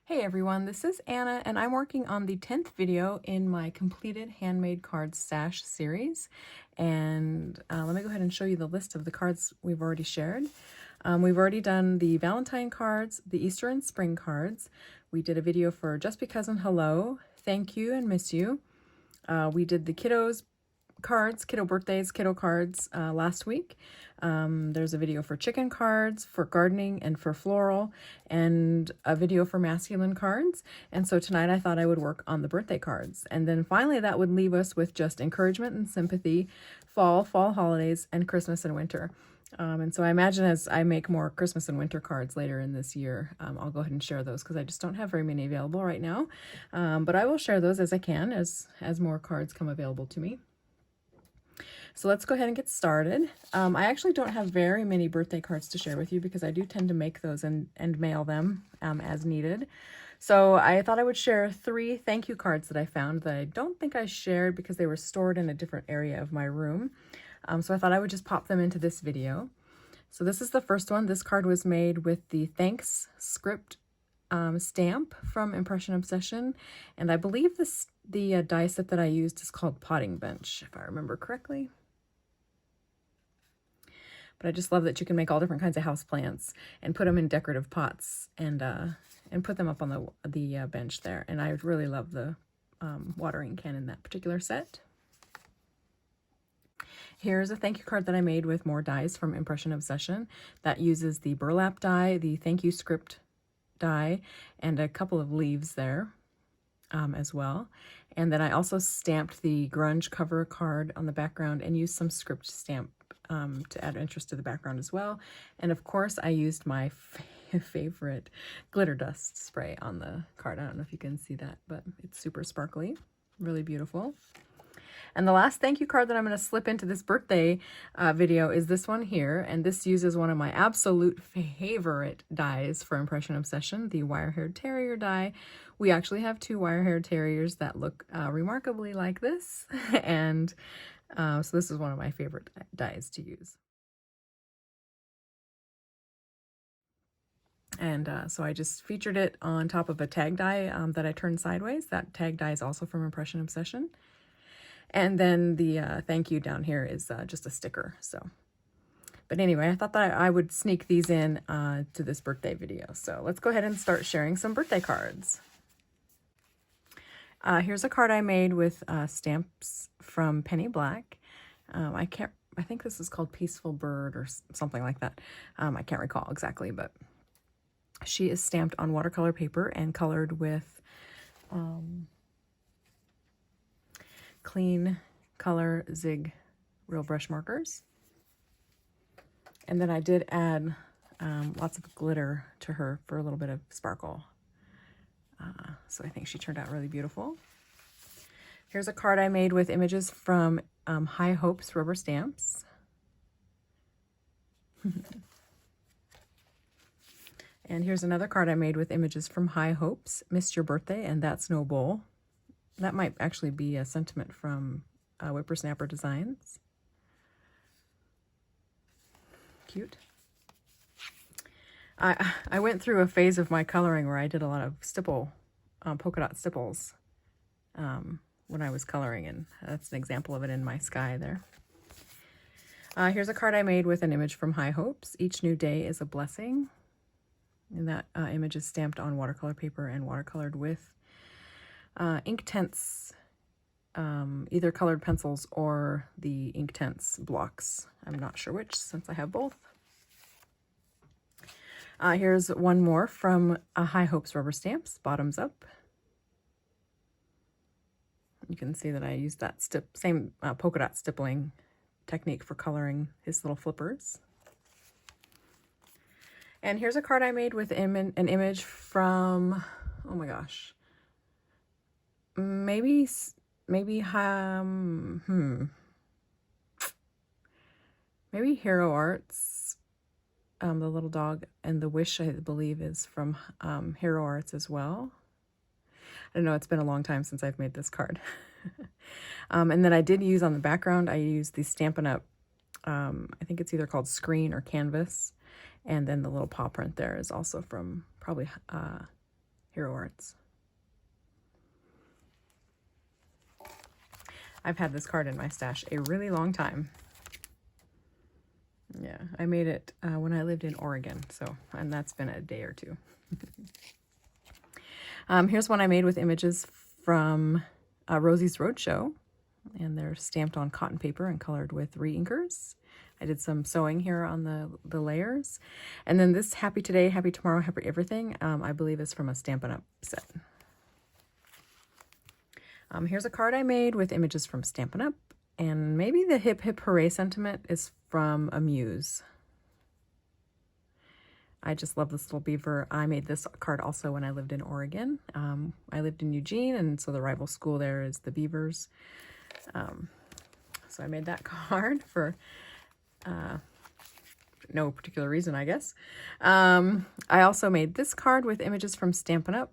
Hey everyone, this is Anna and I'm working on the 10th video in my completed handmade cards stash series. And let me go ahead and show you the list of the cards we've already shared. We've already done the Valentine cards, the Easter and spring cards. We did a video for Just Because and Hello, Thank You and Miss You. We did the kiddos cards, kiddo birthdays, kiddo cards last week. There's a video for chicken cards, for gardening, and for floral, and a video for masculine cards. And so tonight I thought I would work on the birthday cards. And then finally that would leave us with just encouragement and sympathy, fall holidays, and Christmas and winter. And so I imagine as I make more Christmas and winter cards later in this year, I'll go ahead and share those because I just don't have very many available right now. But I will share those as I can as more cards come available to me. So let's go ahead and get started. I actually don't have very many birthday cards to share with you because I do tend to make those and mail them as needed. So I thought I would share 3 thank you cards that I found that I don't think I shared because they were stored in a different area of my room. So I thought I would just pop them into this video. So this is the first one. This card was made with the thanks script stamp from Impression Obsession, and I believe the die set that I used is called Potting Bench, if I remember correctly. But I just love that you can make all different kinds of house plants and put them in decorative pots and put them up on the bench there. And I really love the watering can in that particular set. Here's a thank you card that I made with more dies from Impression Obsession that uses the burlap die, the thank you script die, and a couple of leaves there as well. And then I also stamped the grunge cover card on the background and used some script stamp to add interest to the background as well. And of course I used my favorite glitter dust spray on the card. I don't know if you can see that, but it's super sparkly, really beautiful. And the last thank you card that I'm going to slip into this birthday video is this one here. And this uses one of my absolute favorite dies for Impression Obsession, the wire-haired terrier die. We actually have 2 wire-haired terriers that look remarkably like this. And so this is one of my favorite dies to use. And so I just featured it on top of a tag die that I turned sideways. That tag die is also from Impression Obsession. And then the thank you down here is just a sticker. So, but anyway, I thought that I would sneak these in to this birthday video. So let's go ahead and start sharing some birthday cards. Here's a card I made with stamps from Penny Black. I think this is called Peaceful Bird or something like that. I can't recall exactly, but she is stamped on watercolor paper and colored with clean color zig real brush markers. And then I did add lots of glitter to her for a little bit of sparkle. So I think she turned out really beautiful. Here's a card I made with images from High Hopes rubber stamps. And here's another card I made with images from High Hopes, Missed Your Birthday, and That's No Bowl. That might actually be a sentiment from Whippersnapper Designs. Cute. I went through a phase of my coloring where I did a lot of stipple, polka dot stipples when I was coloring, and that's an example of it in my sky there. Here's a card I made with an image from High Hopes. Each new day is a blessing. And that image is stamped on watercolor paper and watercolored with Inktense, either colored pencils or the Inktense blocks. I'm not sure which since I have both. Here's one more from High Hopes rubber stamps, bottoms up. You can see that I used that same polka dot stippling technique for coloring his little flippers. And here's a card I made with an image from, oh my gosh, maybe Hero Arts. The little dog and the wish, I believe, is from Hero Arts as well. I don't know, it's been a long time since I've made this card. And then I did use on the background, I used the Stampin' Up, I think it's either called Screen or Canvas. And then the little paw print there is also from probably Hero Arts. I've had this card in my stash a really long time. Yeah, I made it when I lived in Oregon, and that's been a day or two. Here's one I made with images from Rosie's Roadshow, and they're stamped on cotton paper and colored with re-inkers. I did some sewing here on the layers. And then this Happy Today, Happy Tomorrow, Happy Everything, I believe is from a Stampin' Up! Set. Here's a card I made with images from Stampin' Up! And maybe the Hip Hip Hooray sentiment is from Amuse. I just love this little beaver. I made this card also when I lived in Oregon. I lived in Eugene, and so the rival school there is the Beavers. So I made that card for no particular reason, I guess. I also made this card with images from Stampin' Up!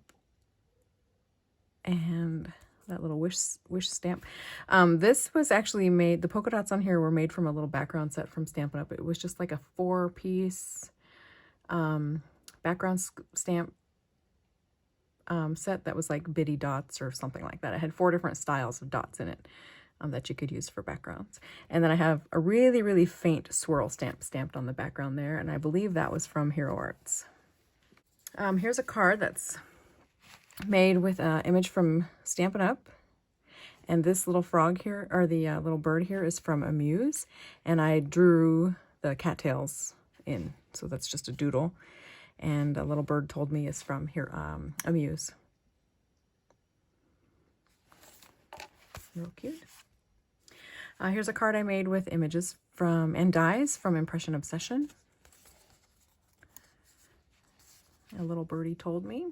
And that little wish stamp. This was actually made, the polka dots on here were made from a little background set from Stampin' Up! It was just like a 4-piece background stamp set that was like bitty dots or something like that. It had 4 different styles of dots in it that you could use for backgrounds. And then I have a really, really faint swirl stamp stamped on the background there, and I believe that was from Hero Arts. Here's a card that's made with an image from Stampin' Up! And this little frog here, or the little bird here, is from Amuse, and I drew the cattails in, so that's just a doodle. And a little bird told me is from here, Amuse. Real cute. Here's a card I made with images from and dies from Impression Obsession. A little birdie told me.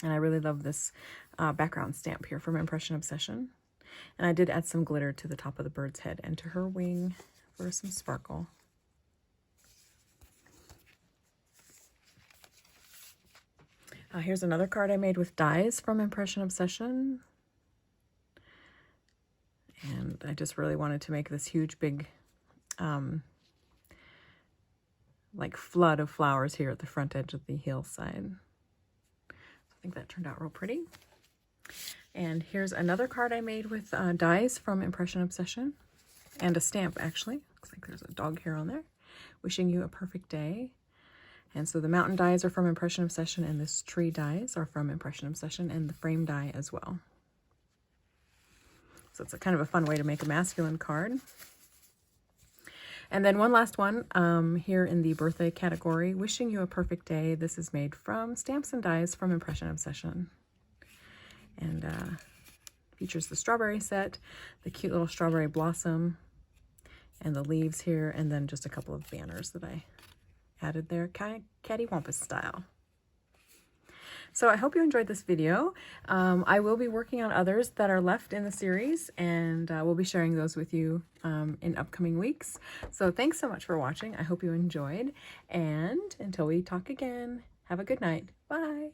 And I really love this background stamp here from Impression Obsession. And I did add some glitter to the top of the bird's head and to her wing for some sparkle. Here's another card I made with dies from Impression Obsession. And I just really wanted to make this huge, big, like flood of flowers here at the front edge of the hillside. So I think that turned out real pretty. And here's another card I made with dies from Impression Obsession. And a stamp, actually. Looks like there's a dog hair on there. Wishing you a perfect day. And so the mountain dies are from Impression Obsession, and this tree dies are from Impression Obsession, and the frame die as well. So it's a kind of a fun way to make a masculine card. And then one last one here in the birthday category, Wishing You a Perfect Day. This is made from Stamps and Dies from Impression Obsession. And features the strawberry set, the cute little strawberry blossom, and the leaves here, and then just a couple of banners that I added there, kind of cattywampus style. So I hope you enjoyed this video. I will be working on others that are left in the series, and we'll be sharing those with you in upcoming weeks. So thanks so much for watching. I hope you enjoyed, and until we talk again, have a good night. Bye.